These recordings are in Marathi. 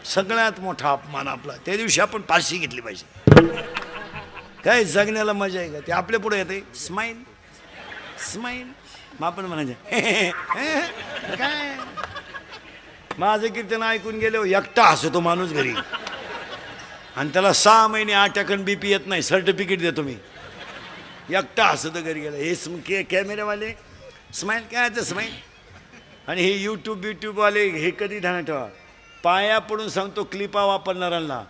सगळ्यात मोठा अपमान आपला. त्या दिवशी आपण फाशी घेतली पाहिजे. काय जगण्याला मजा आहे का? ते आपल्या पुढे येते स्माईल स्माईल, मग आपण म्हणायचं काय. माझं कीर्तन ऐकून गेलो एकटा हसतो माणूस घरी, आणि त्याला 6 महिने 8 BP येत नाही, सर्टिफिकेट देतो मी. एकटा हसतो घरी गेलं. हे कॅमेरावाले स्माईल काय स्माईल, आणि हे यूट्यूबवाले हे कधी ध्यानात ठेवा. पाया पडून सांगतो, क्लिपा वापरणाऱ्यांना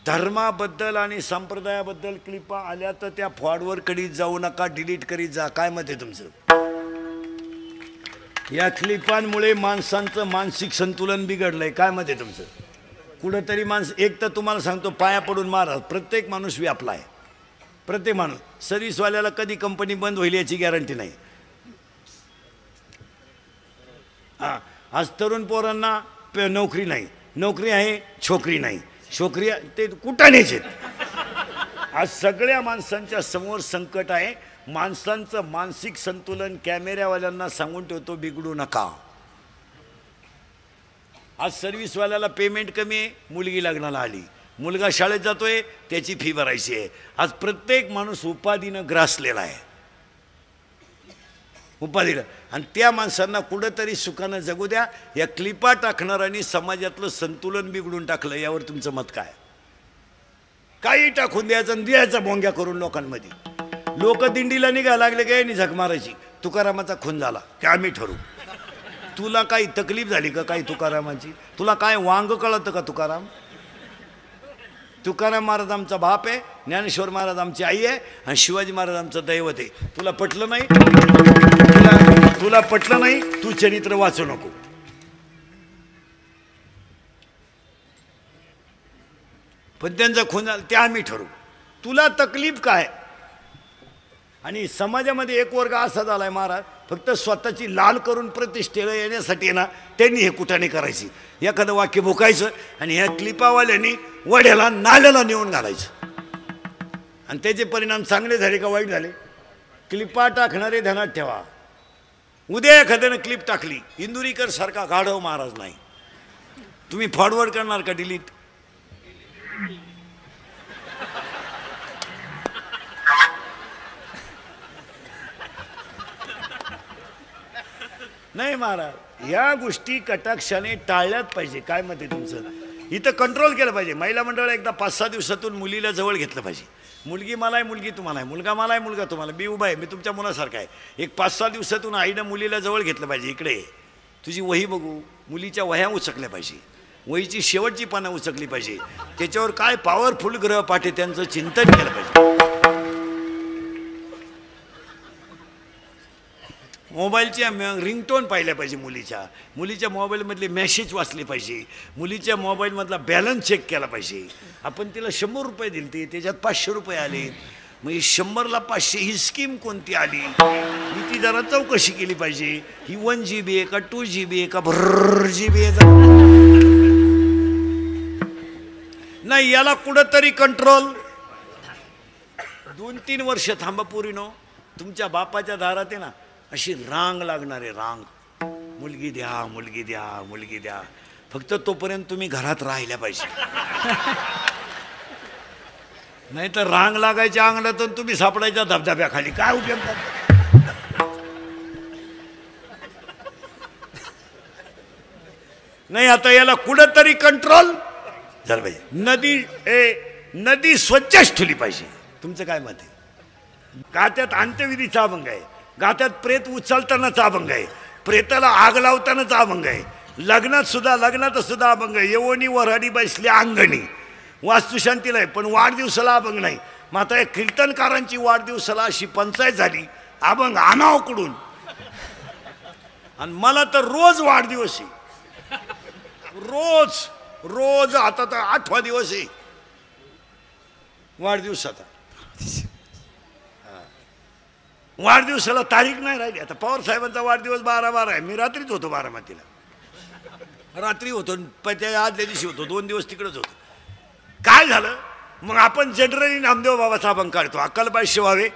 धर्माबद्दल आणि संप्रदायाबद्दल क्लिपा आल्या तर त्या फॉरवर्ड करीत जाऊ नका, डिलीट करीत जा. काय मत आहे तुमचं? या क्लिपांमुळे माणसांचं मानसिक संतुलन बिघडलंय. काय मत आहे तुमचं? कुठंतरी एक तर तुम्हाला सांगतो, पाया पडून मारा. प्रत्येक माणूस व्यापला आहे, प्रत्येक माणूस. सर्व्हिसवाल्याला कधी कंपनी बंद होईल याची गॅरंटी नाही. आज तरुण पोरांना नोकरी नाही, नोकरी आहे छोकरी नाही, छोकरी ते कुठानेच आहेत. आज सगळ्या माणसांच्या समोर संकट आहे. माणसांचं मानसिक संतुलन कॅमेऱ्यावाल्यांना सांगून ठेवतो, बिघडू नका. आज सर्व्हिसवाल्याला पेमेंट कमी आहे, मुलगी लग्नाला आली, मुलगा शाळेत जातोय, त्याची फी भरायची आहे. आज प्रत्येक माणूस उपाधीनं ग्रासलेला आहे, उपाधीला. आणि त्या माणसांना कुठंतरी सुखानं जगू द्या. या क्लिपा टाकणाऱ्यांनी समाजातलं संतुलन बिघडून टाकलं. यावर तुमचं मत काय? काही टाकून द्यायचं आणि द्यायचा भोंग्या करून लोकांमध्ये. लोक दिंडीला निघायला लागले काय, नि झक मारायची. तुकारामाचा खून झाला ते आम्ही ठरवू. तुला काही तकलीफ झाली का काही तुकारामाची? तुला काय वांग कळतं का तुकाराम? तुकाराम महाराज आमचा बाप आहे, ज्ञानेश्वर महाराज आमची आई आहे, आणि शिवाजी महाराज आमचं दैवत आहे. तुला पटलं नाही? तुला पटलं नाही, तू चरित्र वाचू नको. पण त्यांचा खून झाला ते आम्ही ठरवू. तुला तकलीफ काय? आणि समाजामध्ये एक वर्ग असा झालाय महाराज, फक्त स्वतःची लाल करून प्रतिष्ठेला येण्यासाठी ना त्यांनी हे कुठाने करायची. एखादं वाक्य भुकायचं आणि ह्या क्लिपावाल्यांनी वड्याला नाल्याला नेऊन घालायचं. आणि त्याचे परिणाम चांगले झाले का वाईट झाले? क्लिपा टाकणारे ध्यानात ठेवा. उद्या एखाद्यानं क्लिप टाकली, इंदुरीकर सारखा गाढव महाराज नाही, तुम्ही फॉरवर्ड करणार का डिलीट? नाही महाराज, या गोष्टी कटाक्षाने टाळल्याच पाहिजे. काय मत आहे तुमचं? इथं कंट्रोल केलं पाहिजे. महिला मंडळ एकदा 5-6 दिवसातून मुलीला जवळ घेतलं पाहिजे. मुलगी मला आहे, मुलगी तुम्हाला आहे, मुलगा मला आहे, मुलगा तुम्हाला. मी उभा आहे, मी तुमच्या मुलासारखा आहे. एक 5-6 दिवसातून आईनं मुलीला जवळ घेतलं पाहिजे. इकडे तुझी वही बघू. मुलीच्या वह्या उचकल्या पाहिजे, वहीची शेवटची पानं उचकली पाहिजे. त्याच्यावर काय पॉवरफुल ग्रहपाठ आहे त्यांचं चिंतन केलं पाहिजे. मोबाईलच्या रिंगटोन पाहिल्या पाहिजे. मुलीच्या मोबाईलमधले मेसेज वाचले पाहिजे. मुलीच्या मोबाईलमधला बॅलन्स चेक केला पाहिजे. आपण तिला 100 रुपये दिले, त्याच्यात 500 रुपये आले. मग 100ला 500 ही स्कीम कोणती आली ही ती जरा चौकशी केली पाहिजे. ही 1 GB आहे का 2 GB आहे का भर GB आहे? नाही, याला कुठंतरी कंट्रोल. 2-3 वर्ष थांबा पोरीनो. तुमच्या बापाच्या दारात आहे ना अशी रांग लागणार आहे, रांग. मुलगी द्या, मुलगी द्या, मुलगी द्या. फक्त तोपर्यंत तुम्ही घरात राहिल्या पाहिजे. नाही तर रांग लागायच्या अंगणातून तुम्ही सापडायच्या धबधब्याखाली. काय उपयोग? नाही, आता याला कुठंतरी कंट्रोल झालं पाहिजे. नदी स्वच्छच ठेवली पाहिजे. तुमचं काय मत आहे? गात्यात अंत्यविधीचा अभंग आहे, गात्यात प्रेत उचलतानाचा अभंग आहे, प्रेताला आग लावतानाचा अभंग आहे, लग्नात सुद्धा अभंग आहे. येवणी वऱ्हाडी बसल्या अंगणी, वास्तुशांतीला आहे, पण वाढदिवसाला अभंग नाही. मग आता या कीर्तनकारांची वाढदिवसाला अशी पंचायत झाली, अभंग आणावकडून. आणि मला तर रोज वाढदिवस आहे, रोज. आता तर 8वा दिवस आहे वाढदिवसाचा. वाढदिवसाला तारीख नाही राहिली. आता पवार साहेबांचा वाढदिवस 12/12 आहे. मी रात्रीच होतो बारामतीला, रात्री होतो, त्या आदल्या दिवशी होतो, 2 दिवस तिकडेच होतो. काय झालं मग? आपण जनरली नामदेव बाबाचा अभंग काढतो, अक्कलबाई शिवावे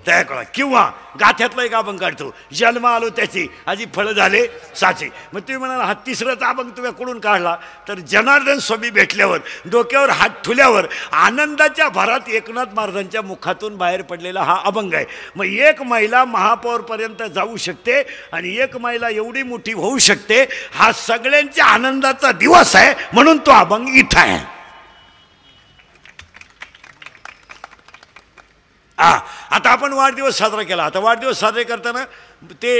त्या कळा. किंवा गाथ्यातला एक अभंग काढतो, जन्म आलो त्याची आजी फळं झाले साचे. मग तुम्ही म्हणाला हा तिसराच अभंग तुम्ही कुठून काढला, तर जनार्दन स्वामी भेटल्यावर डोक्यावर हात ठुल्यावर आनंदाच्या भरात एकनाथ महाराजांच्या मुखातून बाहेर पडलेला हा अभंग आहे. मग एक महिला महापौरपर्यंत जाऊ शकते आणि एक महिला एवढी मोठी होऊ शकते, हा सगळ्यांच्या आनंदाचा दिवस आहे, म्हणून तो अभंग इथं आहे. आता आपण वाढदिवस साजरा केला. आता वाढदिवस साजरे करताना ते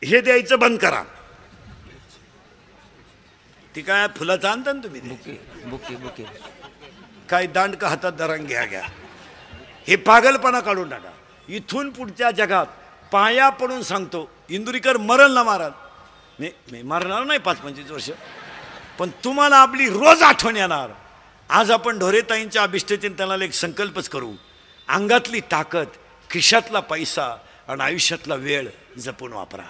हे द्यायचं बंद करा. ती काय फुलाचं आणता ना तुम्ही, बुके बुके काय दांडका हातात धरण घ्या. हे पागलपणा काढून टाका. इथून पुढच्या जगात पाया पडून सांगतो, इंदुरीकर मरण ना महाराज, मी मारणार नाही 5-25 वर्ष, पण तुम्हाला आपली रोज आठवण येणार. आज आपण ढोरेताईंच्या अभिष्टचिंतनाला एक संकल्पच करू. अंगातली ताकद, खिशातला पैसा आणि आयुष्यातला वेळ जपून वापरा.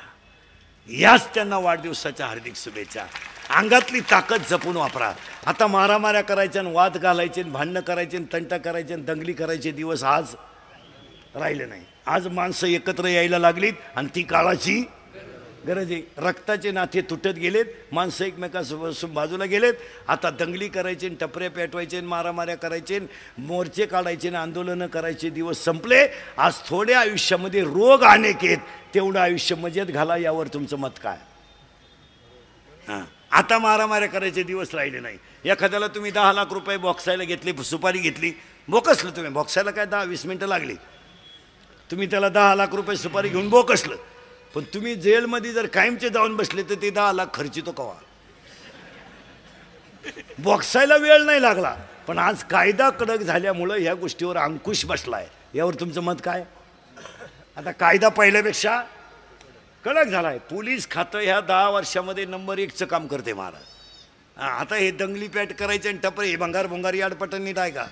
याच त्यांना वाढदिवसाच्या हार्दिक शुभेच्छा. अंगातली ताकद जपून वापरा. आता मारामाऱ्या करायच्या, वाद घालायचे, भांडणं करायचे, तंटा करायचे, दंगली करायचे दिवस आज राहिले नाही. आज माणसं एकत्र यायला लागलीत आणि ती काळाची गरज आहे. रक्ताचे नाते तुटत गेलेत, माणसं एकमेकांसोबत बाजूला गेलेत. आता दंगली करायचे, टपरे पेटवायचे, मारामाऱ्या करायचे, मोर्चे काढायचे, आंदोलनं करायचे दिवस संपले. आज थोड्या आयुष्यामध्ये रोग अनेक आहेत, तेवढं आयुष्य मजेत घाला. यावर तुमचं मत काय? हां, आता मारामाऱ्या करायचे दिवस राहिले नाही. एखाद्याला तुम्ही 10 लाख रुपये बॉक्सायला घेतले, सुपारी घेतली, बोकसलं तुम्ही. बॉक्सायला काय 10-20 मिनटं लागली, तुम्ही त्याला 10 लाख रुपये सुपारी घेऊन बोकसलं. पण तुम्ही जेलमध्ये जर कायमचे जाऊन बसले तर ते 10 लाख खर्चितो कवा? बॉक्सायला वेळ नाही लागला, पण आज कायदा कडक झाल्यामुळं ह्या गोष्टीवर अंकुश बसलाय. यावर तुमचं मत काय? आता कायदा पहिल्यापेक्षा कडक झालाय. पोलीस खातं ह्या 10 वर्षामध्ये नंबर 1चं काम करते महाराज. आता हे दंगली पॅट करायचे आणि टपरे, हे भंगार याडपटन नीट आहे का?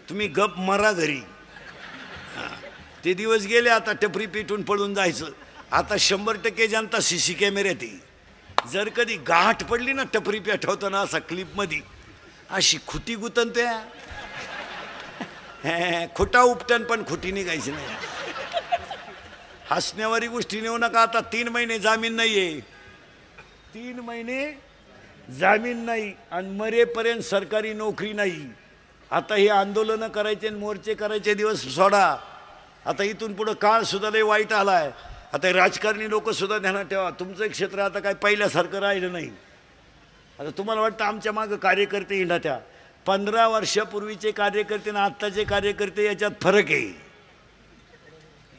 तुम्ही गप मरा घरी. ते दिवस गेले. आता टपरी पेटून पळून जायचं. आता 100% जनता CC कॅमेऱ्यात येईल. जर कधी गाठ पडली ना टपरी पेटवताना असा क्लिपमध्ये, अशी खुटी गुतन त्या खोटा उपटन, पण खुटी निघायची नाही. हसण्यावारी गोष्टी नेऊ नका. आता 3 महिने जामीन नाही आहे, 3 महिने जामीन नाही आणि मरेपर्यंत सरकारी नोकरी नाही. आता हे आंदोलनं करायचे, मोर्चे करायचे दिवस सोडा. आता इथून पुढं काळ सुद्धा लय वाईट आलाय. आता राजकारणी लोक सुद्धा ध्यानात ठेवा, तुमचं क्षेत्र आता काय पहिल्यासारखं राहिलं नाही. आता तुम्हाला वाटतं आमच्या मागं कार्यकर्ते हिंडात्या. 15 वर्षापूर्वीचे कार्यकर्ते आणि आत्ताचे कार्यकर्ते याच्यात फरक आहे.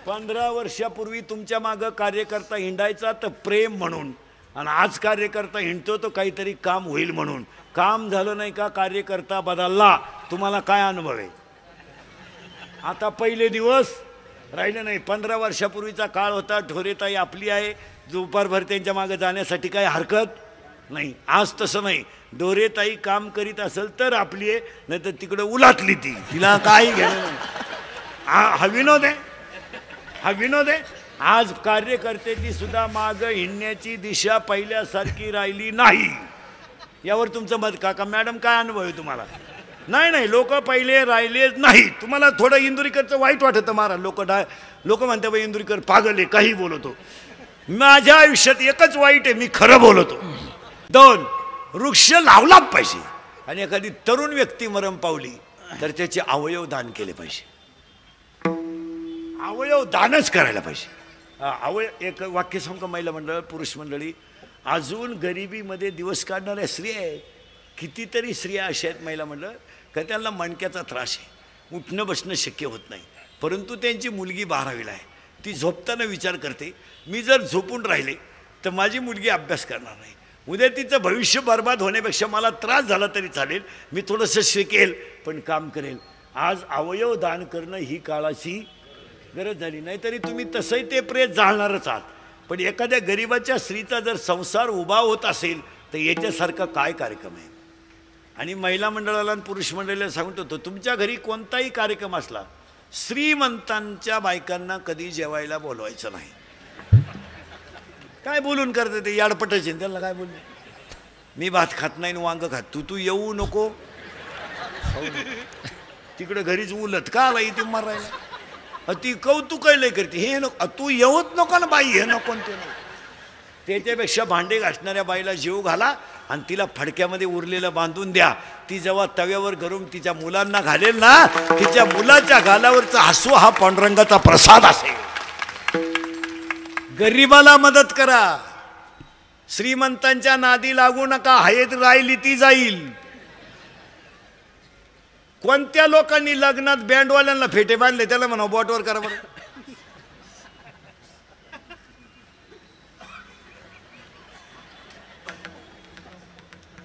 15 वर्षापूर्वी तुमच्या मागं कार्यकर्ता हिंडायचा तर प्रेम म्हणून, आणि आज कार्यकर्ता हिंडतो तो काहीतरी काम होईल म्हणून. काम झालं नाही का कार्यकर्ता बदलला. तुम्हाला काय अनुभव आहे? आता पहिले दिवस राहिलं नाही. 15 वर्षापूर्वीचा काळ होता. ढोरेताई आपली आहे, दुपारभर त्यांच्या मागे जाण्यासाठी काही हरकत नाही. आज तसं नाही. ढोरेताई काम करीत असेल तर आपली आहे, नाही तर तिकडं उलातली ती, तिला काही घेणं नाही. हा विनोद आहे, हा विनोद आहे. आज कार्यकर्त्याची सुद्धा मागं हिंडण्याची दिशा पहिल्यासारखी राहिली नाही. यावर तुमचं मत काका मॅडम काय अनुभव आहे तुम्हाला? नाही, लोक पहिले राहिलेच नाही. तुम्हाला थोडं इंदुरीकरचं वाईट वाटतं महाराज. लोक म्हणतात बाई इंदुरीकर पागल आहे, काही बोलतो. माझ्या आयुष्यात एकच वाईट आहे, मी खरं बोलतो. 2, वृक्ष लावलाच पाहिजे. आणि एखादी तरुण व्यक्ती मरण पावली तर त्याचे अवयव दान केले पाहिजे. अवयव दानच करायला पाहिजे. एक वाक्य सांगू का? महिला मंडळ, पुरुष मंडळी, अजून गरिबीमध्ये दिवस काढणाऱ्या स्त्रिया आहेत. कितीतरी स्त्रिया अशा आहेत महिला मंडळ का त्यांना मणक्याचा त्रास आहे, उठणं बसणं शक्य होत नाही. परंतु त्यांची मुलगी 12वीला आहे. ती झोपताना विचार करते, मी जर झोपून राहिले तर माझी मुलगी अभ्यास करणार नाही. उद्या तिचं भविष्य बर्बाद होण्यापेक्षा मला त्रास झाला तरी चालेल, मी थोडंसं शिकेल पण काम करेल. आज अवयव दान करणं ही काळाची गरज झाली. नाहीतरी तुम्ही तसंही ते प्रेत जाळणारच आहात. पण एखाद्या गरिबाच्या स्त्रीचा जर संसार उभा होत असेल तर याच्यासारखा काय कार्यक्रम आहे? आणि महिला मंडळाला आणि पुरुष मंडळाला सांगत होतो, तुमच्या घरी कोणताही कार्यक्रम असला, श्रीमंतांच्या बायकांना कधी जेवायला बोलवायचं नाही. काय बोलून करते ते याडपटाचे, त्याला काय बोलले? मी भात खात नाही आणि वांग खात, तू येऊ नको. तिकडं घरीच उलट का आला इथे मारायला? ती कौतुक लय करते, हे नको तू येऊच नको ना बाई, हे नको ते नको. त्याच्यापेक्षा भांडे घासणाऱ्या बाईला जीव घाला आणि तिला फडक्यामध्ये उरलेलं बांधून द्या. ती जेव्हा तव्यावर गरम तिच्या मुलांना घालेल ना, तिच्या मुलाच्या गालावरचा हसू हा पांडुरंगाचा प्रसाद असेल. गरीबाला मदत करा, श्रीमंतांच्या नादी लागू नका. हयेत राहिली ती जाईल. कोणत्या लोकांनी लग्नात बँडवाल्यांना फेटे बांधले त्याला म्हणा बोटवर करा बरं.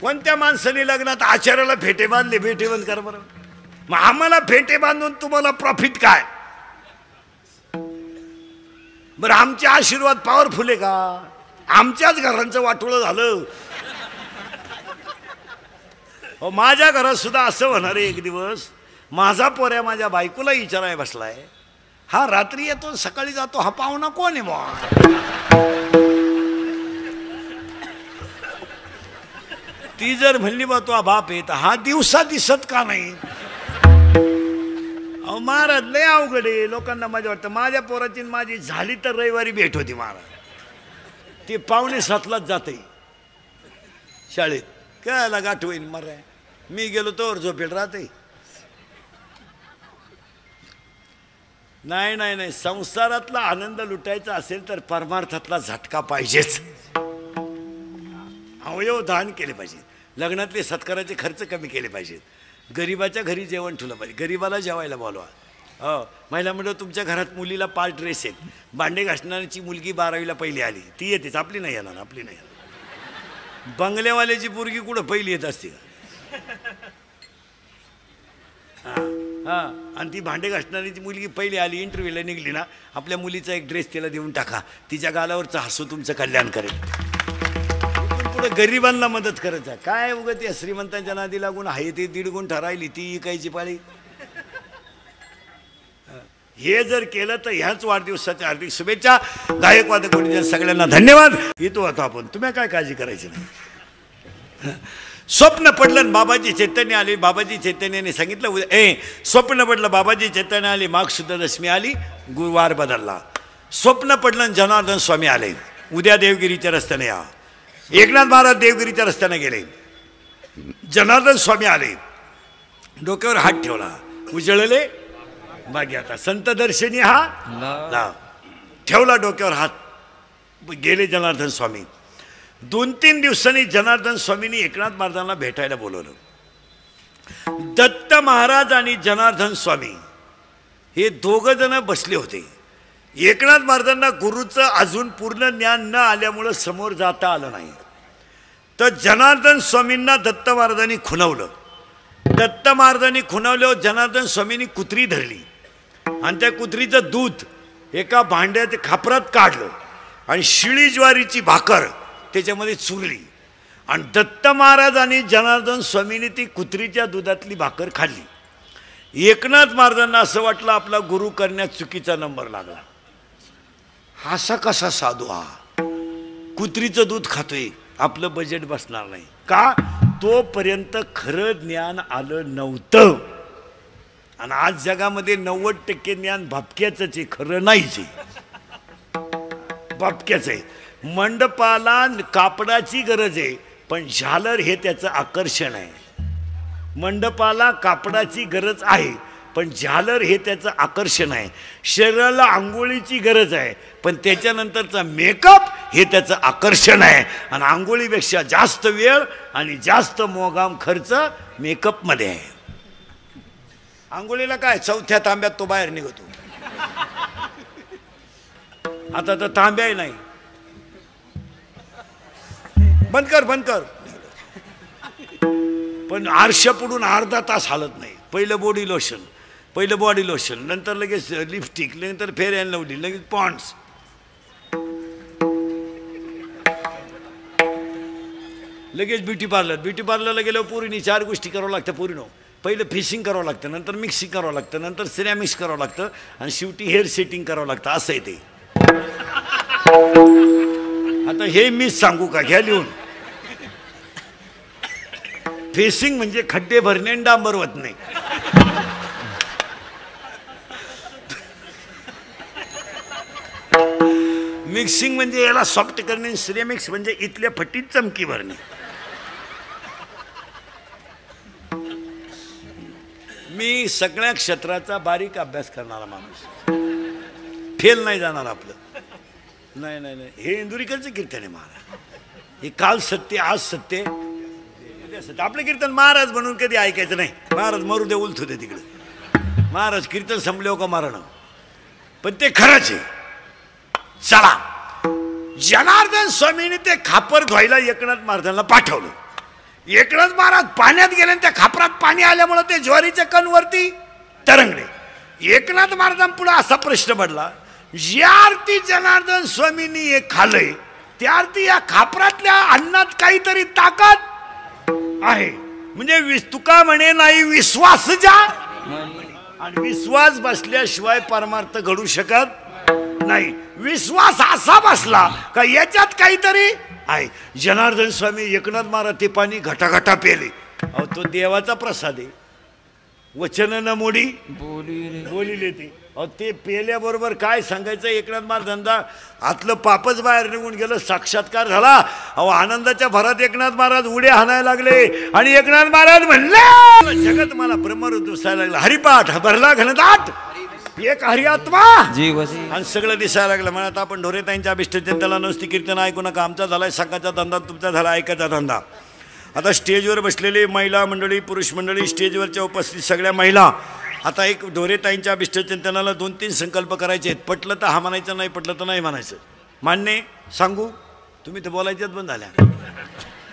कोणत्या माणसाने लग्नात आचार्याला फेटे बांधले, फेटे बंद करा बरं. मग आम्हाला फेटे बांधून तुम्हाला प्रॉफिट काय बरं? आमचे आशीर्वाद पॉवरफुल आहे का? आमच्याच घरांचं वाटोळं झालं. माझ्या घरात सुद्धा असं होणार आहे एक दिवस. माझा पोऱ्या माझ्या बायकोला विचाराय बसलाय, हा रात्री येतो सकाळी जातो, हा पाहुणा कोण आहे मग? ती जर म्हणली बा तो हा बाप आहे, तर हा दिवसा दिसत का नाही? अहो महाराज लय अवघड आहे. लोकांना मजा वाटतं. माझ्या पोराची माझी झाली तर रविवारी भेट होती महाराज. ते 6:45लाच जाते शाळेत. काय गाठ होईल मराय, मी गेलो तोवर झोपेल राहते. नाही नाही नाही, संसारातला आनंद लुटायचा असेल तर परमार्थातला झटका पाहिजेच. अवयव दान केले पाहिजे. लग्नातले सत्काराचे खर्च कमी केले पाहिजेत. गरीबाच्या घरी जेवण ठेवलं पाहिजे. गरीबाला जेवायला बोलवा. हो, महिला मंडळ तुमच्या घरात मुलीला 5 ड्रेस आहेत. भांडे घासणाऱ्याची मुलगी 12वीला पहिली आली, ती येतेच. आपली नाही येणार, आपली नाही येणार. बंगल्यावाल्याची पोरगी कुठं पहिली येत असते का? हां, आणि ती भांडे घासणारीची मुलगी पहिली आली, इंटरव्ह्यूला निघली ना, आपल्या मुलीचा एक ड्रेस तिला देऊन टाका. तिच्या गालावरचं हसू तुमचं कल्याण करेल. पुढे गरिबांना मदत करायचं. काय उगत या श्रीमंतांच्या नादी लागून आहे ते 1.5 गुण ठरायली ती इकायची पाळी. हे जर केलं तर ह्याच वाढदिवसाच्या हार्दिक शुभेच्छा. गायक वादक सगळ्यांना धन्यवाद. येतो आता आपण, तुम्ही काय काळजी करायची नाही. स्वप्न पडलं बाबाजी चैतन्य आले. बाबाजी चैतन्याने सांगितलं उद्या स्वप्न पडलं बाबाजी चैतन्य आले, माघ शुद्ध दशमी आली, गुरुवार बदलला. स्वप्न पडलं जनार्दन स्वामी आले, उद्या देवगिरीच्या रस्त्याने या. एकनाथ महाराज देवगिरीच्या रस्त्याने गेले, जनार्दन स्वामी आले, डोक्यावर हात ठेवला, उजळले बागी. आता संत दर्शनी हा ठेवला डोक्यावर हात, गेले जनार्दन स्वामी. 2-3 दिवसांनी जनार्दन स्वामींनी एकनाथ महाराजांना भेटायला बोलवलं. दत्त महाराज आणि जनार्दन स्वामी हे 2 जण बसले होते. एकनाथ महाराजांना गुरुचं अजून पूर्ण ज्ञान न आल्यामुळं समोर जाता आलं नाही. तर जनार्दन स्वामींना दत्त महाराजांनी खुणवलं. दत्त महाराजांनी खुणवल्यावर जनार्दन स्वामींनी कुत्री धरली आणि त्या कुत्रीचं दूध एका भांड्याच्या खापरात काढलं आणि शिळी ज्वारीची भाकर त्याच्यामध्ये चुरली आणि दत्त महाराज आणि जनार्दन स्वामींनी ती कुत्रीच्या दुधातली भाकर खाल्ली. एकनाथ महाराजांना असं वाटलं आपला गुरु करण्यात चुकीचा नंबर लागला. असा कसा साधू हा कुत्रीचं दूध खातोय, आपलं बजेट बसणार नाही का? तोपर्यंत खरं ज्ञान आलं नव्हतं. आणि आज जगामध्ये 90% ज्ञान भपक्याचंच आहे, खरं नाहीच आहे, भपक्याच आहे. मंडपाला कापडाची गरज आहे, पण झालर हे त्याचं आकर्षण आहे. मंडपाला कापडाची गरज आहे, पण झालर हे त्याचं आकर्षण आहे. शरीराला आंघोळीची गरज आहे, पण त्याच्यानंतरचा मेकअप हे त्याचं आकर्षण आहे. आणि आंघोळीपेक्षा जास्त वेळ आणि जास्त मोगाम खर्च मेकअपमध्ये आहे. आंघोळीला काय 4थ्या तांब्यात तो बाहेर निघतो. आता तर तांब्याही नाही. बंद कर बंद कर. पण आरशा पडून अर्धा तास हालत नाही. पहिलं बॉडी लोशन, नंतर लगेच लिपस्टिक, नंतर फेअर अँड लवली, लगेच पॉन्ड्स. लगेच ब्युटी पार्लरला गेल्यावर पोरीनी 4 गोष्टी करावं लागतं. पोरीनो पहिलं फिशिंग करावं लागतं, नंतर मिक्सिंग करावं लागतं, नंतर सिरॅमिक्स करावं लागतं आणि शेवटी हेअर सेटिंग करावं लागतं. असं आहे ते. आता हे मीच सांगू का? घ्या लिहून. फेसिंग म्हणजे खड्डे भरणे आणि डांबर होत नाही. मिक्सिंग म्हणजे याला सॉफ्ट करणे, सिरेमिक्स म्हणजे इथल्या फटीत चमकी भरणे. मी सगळ्या क्षेत्राचा बारीक अभ्यास करणारा माणूस, फेल नाही जाणार आपलं. नाही नाही नाही, हे इंदुरीकरचं कीर्तन आहे महाराज. हे काल सत्य आज सत्य उद्या सत्य. आपलं कीर्तन महाराज म्हणून कधी ऐकायचं नाही. महाराज मरू दे, उलथू दे तिकडे. महाराज कीर्तन संपले का मारणं, पण ते खरंच आहे. चला, जनार्दन स्वामीने ते खापर धुवायला एकनाथ महाराजांना पाठवलं. एकनाथ महाराज पाण्यात गेले आणि त्या खापरात पाणी आल्यामुळे ते ज्वारीच्या कणवरती तरंगले. एकनाथ महाराजांपुढे असा प्रश्न पडला, ज्या अर्थी जनार्दन स्वामींनी हे खाल्लंय त्या अर्थी या खापरातल्या अन्नात काहीतरी ताकद आहे. म्हणजे तुका म्हणे नाही विश्वास जा, आणि विश्वास बसल्याशिवाय परमार्थ घडू शकत नाही. विश्वास असा बसला का याच्यात काहीतरी आहे. जनार्दन स्वामी एकनाथ महाराज ते पाणी घटाघटा पेले. अहो तो देवाचा प्रसाद आहे. वचन न मोडी बोलिले ते. अहो ते पेल्याबरोबर काय सांगायचं. एकनाथ महाराजांचा आतलं पापच बाहेर निघून गेलं, साक्षात्कार झाला. अहो आनंदाच्या भरात एकनाथ महाराज उड्या हाणायला लागले आणि एकनाथ महाराज म्हणले, जगत मला ब्रह्मरूप दिसायला लागला. हरिपाठ भरला घनदाट, एक हरी आत्मा आणि सगळं दिसायला लागलं. म्हणत आपण ढोरेताईंच्या अभिष्टचिंतनाला नुसती कीर्तन ऐकू नका. आमचा झालाय सकाळचा धंदा, तुमचा झाला ऐकायचा धंदा. आता स्टेजवर बसलेले महिला मंडळी, पुरुष मंडळी, स्टेजवरच्या उपस्थित सगळ्या महिला, आता एक ढोरेताईंच्या अभिष्टचिंतनाला 2-3 संकल्प करायचे आहेत. पटलं तर हा म्हणायचं, नाही पटलं तर नाही म्हणायचं. मान्य सांगू, तुम्ही तर बोलायच्याच बंद झाल्या.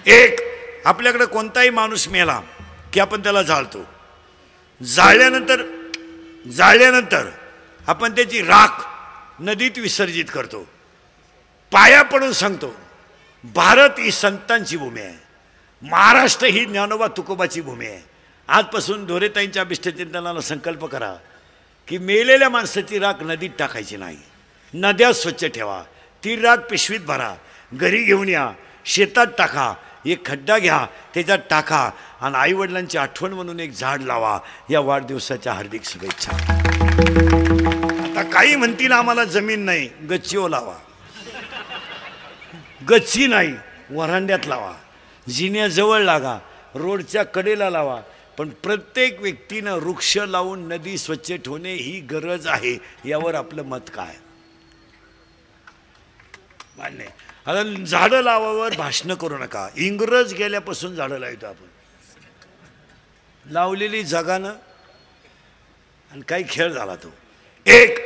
एक, आपल्याकडे कोणताही माणूस मेला की आपण त्याला जाळतो. जाळल्यानंतर आपण त्याची राख नदीत विसर्जित करतो. पाया पडून सांगतो, भारत ही संतांची भूमी आहे, महाराष्ट्र ही ज्ञानोबा तुकोबाची भूमी आहे. आजपासून ढोरेताईंच्या अभिष्टचिंतनाला संकल्प करा की मेलेल्या माणसाची राख नदीत टाकायची नाही. नद्या स्वच्छ ठेवा, ती राख पिशवीत भरा, घरी घेऊन या, शेतात टाका, एक खड्डा घ्या, त्याच्यात टाका आणि आईवडिलांची आठवण म्हणून एक झाड लावा. या वाढदिवसाच्या हार्दिक शुभेच्छा. आता काही म्हणतील आम्हाला जमीन नाही, गच्चीवर लावा. गच्ची नाही, वरांड्यात लावा, जिन्याजवळ लागा, रोडच्या कडेला लावा. पण प्रत्येक व्यक्तीनं वृक्ष लावून नदी स्वच्छ ठेवणे ही गरज आहे. यावर आपलं मत काय? मान्य. आता झाडं लावावर भाषणं करू नका. इंग्रज गेल्यापासून झाडं लावतो आपण. लावलेली जगानं आणि काही खेळ झाला तो. एक,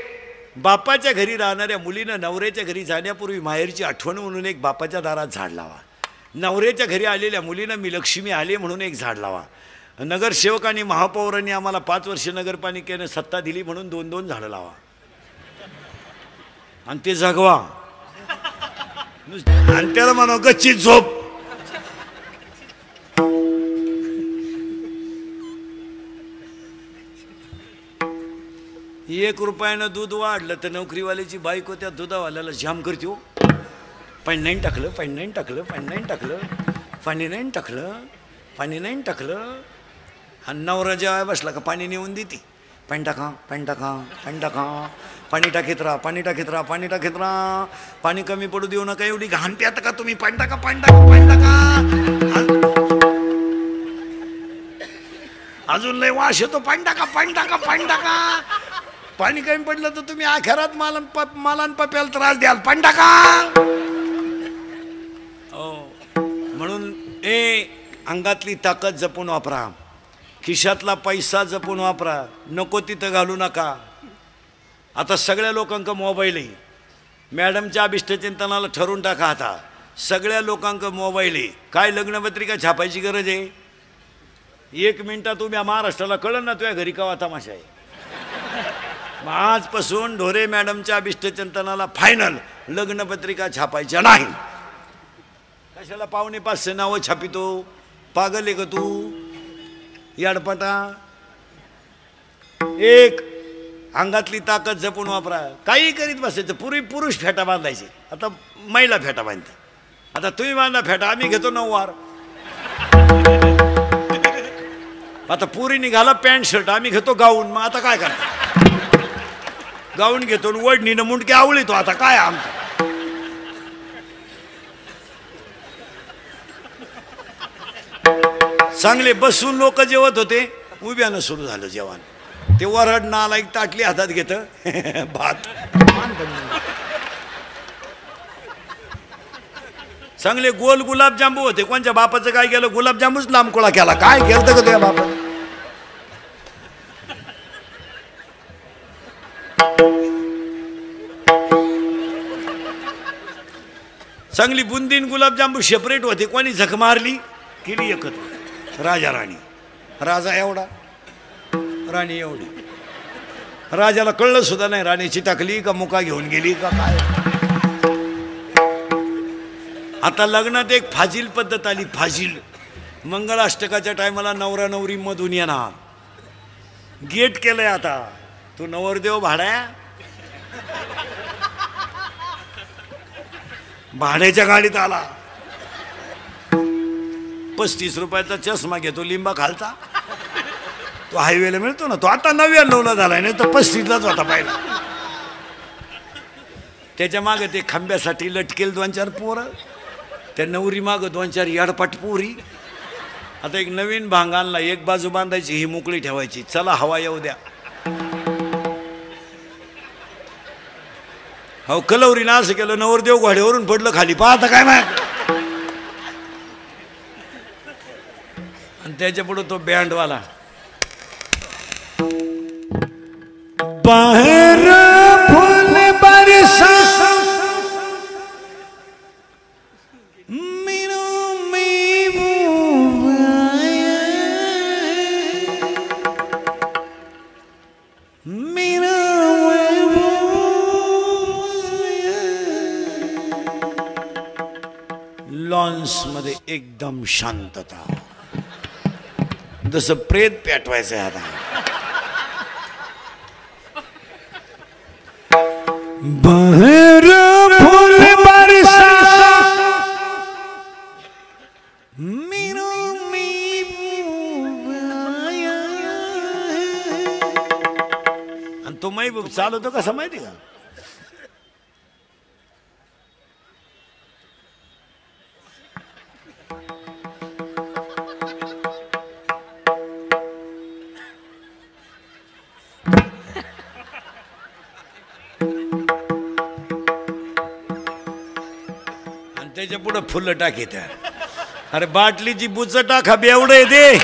बापाच्या घरी राहणाऱ्या मुलीनं नवऱ्याच्या घरी जाण्यापूर्वी माहेरची आठवण म्हणून एक बापाच्या दारात झाड लावा. नवऱ्याच्या घरी आलेल्या मुलीनं मी लक्ष्मी आले म्हणून एक झाड लावा. नगरसेवकांनी महापौरांनी आम्हाला 5 वर्ष नगरपालिकेनं सत्ता दिली म्हणून 2-2 झाडं लावा आणि ते जगवा. आणि त्याला म्हणा गच्चीत झोप. ₹1 दूध वाढलं तर नोकरीवाल्याची बायको त्या दुधावाल्याला जाम करते. हो, पाणी नाही टाकलं, पाणी नाही टाकलं, पाणी नाही टाकलं, पाणी नाही टाकलं, पाणी नाही टाकलं. आणि नवरा जेव्हा बसला का पाणी नेऊन देते. पाणी टाका, पाणी टाका, पाणी टाका, पाणी टाकीत राहा, पाणी टाकीत राहा, पाणी टाकीत राहा. पाणी कमी पडू देऊ नका. एवढी घाण प्यात का तुम्ही? पाणी टाका, पाणी टाका, पाणी टाका. अजून लय वास येतो. पाणी टाका, पाणी टाका, पाणी टाका. पाणी कमी पडलं तर तुम्ही आखरात मालान पप्याला त्रास द्याल. पाणी टाका. म्हणून अंगातली ताकद जपून वापरा, खिशातला पैसा जपून वापरा, नको तिथं घालू नका. आता सगळ्या लोकांक मोबाईल आहे. मॅडमच्या अभिष्टचिंतनाला ठरवून टाका. आता सगळ्या लोकांक मोबाईल आहे. काय लग्नपत्रिका छापायची गरज आहे? 1 मिनिटात तुम्ही महाराष्ट्राला कळलं ना तुझ्या घरी कावा तमाशा आहे. आजपासून ढोरे मॅडमच्या अभिष्टचिंतनाला फायनल, लग्नपत्रिका छापायच्या नाही. कशाला 4.5 नावं छापितो? पागल आहे का तू? याडपटा. एक, अंगातली ताकद जपून वापरा. काही करीत बसायचं. पूर्वी पुरुष फेटा बांधायचे, आता महिला फेटा बांधते. आता तुम्ही बांधा फेटा, आम्ही घेतो 9 वार. आता पुरी निघाला पॅन्ट शर्ट, आम्ही घेतो गाऊन. मग आता काय करतो? गाऊन घेतो, वडणीनं मुंडके आवळीतो. आता काय आमचं? चांगले बसून लोक जेवत होते, उभ्यानं सुरू झालं जेवण. ते वरड नालायक ताटली हातात घेत भात. चांगले गोल गुलाबजांबू होते. कोणच्या बापाचं काय केलं, गुलाबजांबूच लांबकोळा केला. काय केलं का तुझ्या बापा? चांगली बुंदीन गुलाबजांबू सेपरेट होते. कोणी झक मारली केली एकत्र. राजा राणी, राजा एवढा, राणी एवढी. राजाला कळलं सुद्धा नाही राणीची टाकली का मुका घेऊन गेली का काय. आता लग्नात एक फाजील पद्धत आली. फाजील मंगळाष्टकाच्या टायमाला नवरा नवरी मधून येणार. गेट केलंय आता. तू नवरदेव भाड्या, भाड्याच्या गाडीत आला. 35 रुपयाचा चष्मा घेतो लिंबा खालचा. तो हायवेला मिळतो ना, तो आता 99ला झालाय, नाही तर 35लाच होता पहिला. त्याच्या मागे ते खांब्यासाठी लटकेल 2-4 पोरं, त्या नवरी मागं 2-4 याडपाट पोरी. आता एक नवीन भांग आणला. एक बाजू बांधायची, ही मोकळी ठेवायची. चला हवा येऊ द्या. हो कलवरीनं असं केलं, नवरदेव घोड्यावरून पडलं खाली. पाहता काय माहिती. आणि त्याच्या पुढे तो बँडवाला. बाहेर फुल बरसा लॉन्स मध्ये एकदम शांतता, जसं प्रेत पेटवायचं आता. बाहेर फुल बरसा आणि तो महबूब चालवतो कसा माहिती का. त्याच्या पुढे फुलं टाकी. त्या अरे बाटलीची बुच टाका बेवडे दे.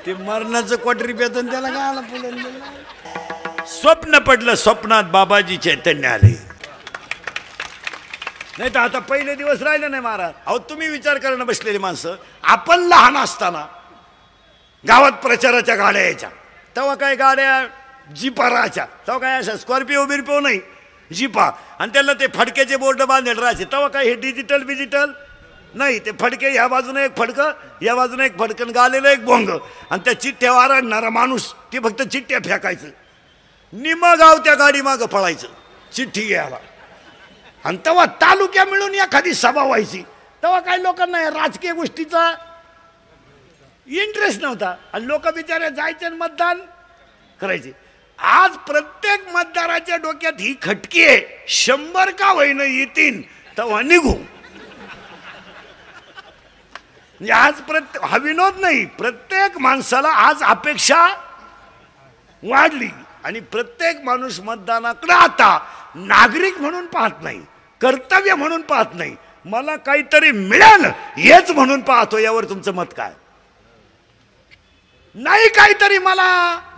ते मरणाचं क्वाटरी पेतन त्याला काय आला फुलं. स्वप्न पडलं, स्वप्नात बाबाजी चैतन्य आले. नाही तर आता पहिले दिवस राहिले नाही महाराज. अहो तुम्ही विचार करणं बसलेली माणसं, आपण लहान असताना गावात प्रचाराच्या गाड्या यायच्या. तेव्हा काय गाड्या जीपा राहायच्या. तेव्हा काय अशा स्कॉर्पिओ बिरपिओ नाही, जीपा. आणि त्याला ते फडक्याचे बोर्ड बांधलेले राहायचे. तेव्हा काय हे डिजिटल नाही. ते फडके ह्या बाजूने एक फडकं, या बाजूने एक फडकन, गालेलं एक बोंग. आणि त्या चिठ्ठ्या वारडणारा माणूस ते फक्त चिठ्ठ्या फेकायचं. निम गाव त्या गाडी मागं पळायचं चिठ्ठी घ्यायला. आणि तेव्हा तालुक्या मिळून एखादी सभा व्हायची. तेव्हा काही लोकांना या राजकीय गोष्टीचा इंटरेस्ट नव्हता. आणि लोक बिचारे जायचे मतदान करायचे. आज प्रत्येक मतदाराच्या डोक्यात ही खटकी आहे, 100 का होईना येतील तेव्हा निघू. आज हा विनोद नाही, प्रत्येक माणसाला आज अपेक्षा वाढली. आणि प्रत्येक माणूस मतदानाकडे आता नागरिक म्हणून पाहत नाही, कर्तव्य म्हणून पाहत नाही, मला काहीतरी मिळेल हेच म्हणून पाहतो. यावर तुमचं मत काय. नाही काहीतरी मला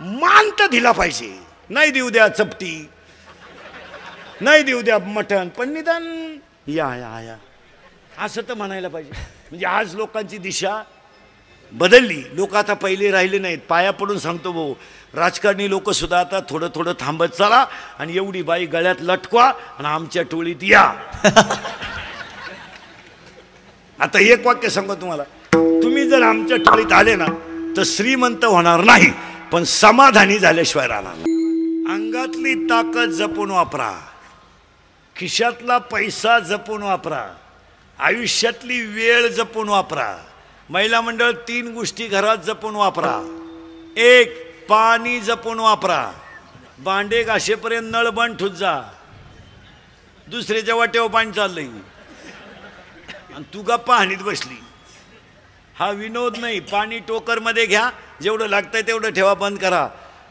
मान तर दिला पाहिजे. नाही देऊ द्या चपटी, नाही देऊ द्या मटण, पण निदान या या या असं तर म्हणायला पाहिजे. म्हणजे आज लोकांची दिशा बदलली. लोक आता पहिले राहिले नाहीत. पाया पडून सांगतो भाऊ, राजकारणी लोक सुद्धा आता थोडं थोडं थांबत चला. आणि एवढी बाई गळ्यात लटकवा आणि आमच्या टोळीत या. आता एक वाक्य सांगतो तुम्हाला, तुम्ही जर आमच्या टोळीत आले ना तर श्रीमंत होणार नाही, पण समाधानी झाल्याशिवाय राहणार नाही. अंगातली ताकद जपून वापरा, खिशातला पैसा जपून वापरा, आयुष्यातली वेळ जपून वापरा. महिला मंडळ 3 गोष्टी घरात जपून वापरा. 1 पाणी जपून वापरा. भांडे घासेपर्यंत नळ बंद ठेवत जा. दुसऱ्याच्या वाटेवर पाणी चाललंय. आणि तू गप्पा हाणीत बसली. हा विनोद नाही. पाणी टोकरमध्ये घ्या, जेवढं लागतंय तेवढं ठेवा, बंद करा.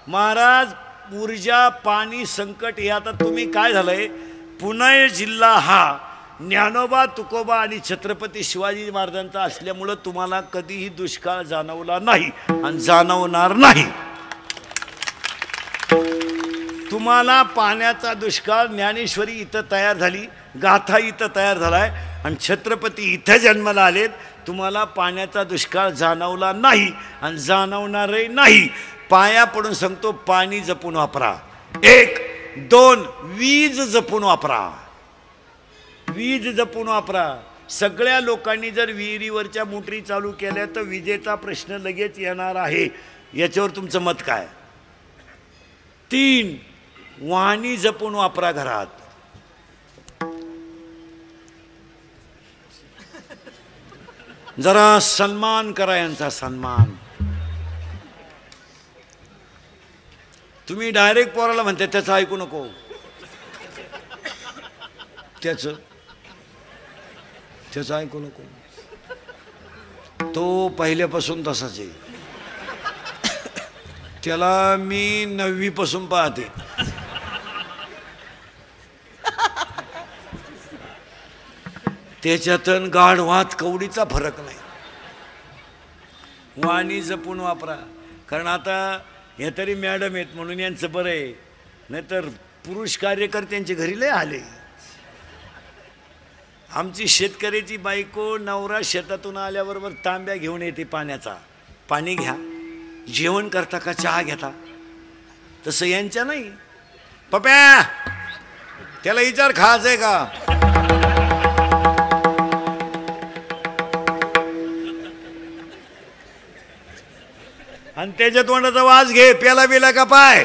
महाराज ऊर्जा पाणी संकट हे आता तुम्ही काय झालंय, पुणे जिल्हा हा ज्ञानोबा तुकोबा आणि छत्रपती शिवाजी महाराजांचा असल्यामुळं तुम्हाला कधीही दुष्काळ जाणवला नाही आणि जाणवणार नाही. तुम्हाला पाण्याचा दुष्काळ ज्ञानेश्वरी इथं तयार झाली, गाथा इथं तयार झालाय आणि छत्रपती इथं जन्माला आलेत. तुम्हाला पाण्याचा दुष्काळ जाणवला नाही आणि जाणवणारही नाही. पाया पडून सांगतो, पाणी जपून वापरा. 1, 2 वीज जपून वापरा. वीज जपून वापरा. सगळ्या लोकांनी जर विहिरीवरच्या मोटरी चालू केल्या तर विजेचा प्रश्न लगेच येणार आहे. याच्यावर तुमचं मत काय? 3 वाहनी जपून वापरा घरात. जरा सन्मान करा यांचा, सन्मान. तुम्ही डायरेक्ट पोराला म्हणते त्याचं ऐकू नको, त्याचं ऐकू नको. तो पहिल्यापासून तसाच आहे. त्याला मी 9वी पासून पाहते. त्याच्यातून गाढवात कवडीचा फरक नाही. वाणी जपून वापरा. कारण आता हे तरी मॅडम आहेत म्हणून यांचं बरं आहे, नाहीतर पुरुष कार्यकर्त्यांच्या घरी लय आले. आमची शेतकऱ्याची बायको नवरा शेतातून आल्याबरोबर तांब्या घेऊन येते पाण्याचा. पाणी घ्या. जेवण करता का चहा घेता? तसं यांच्या नाही. पप्या त्याला विचार खायचंय का? आणि त्याच्या तोंडाचा वास घे, प्याला बिला का पाय.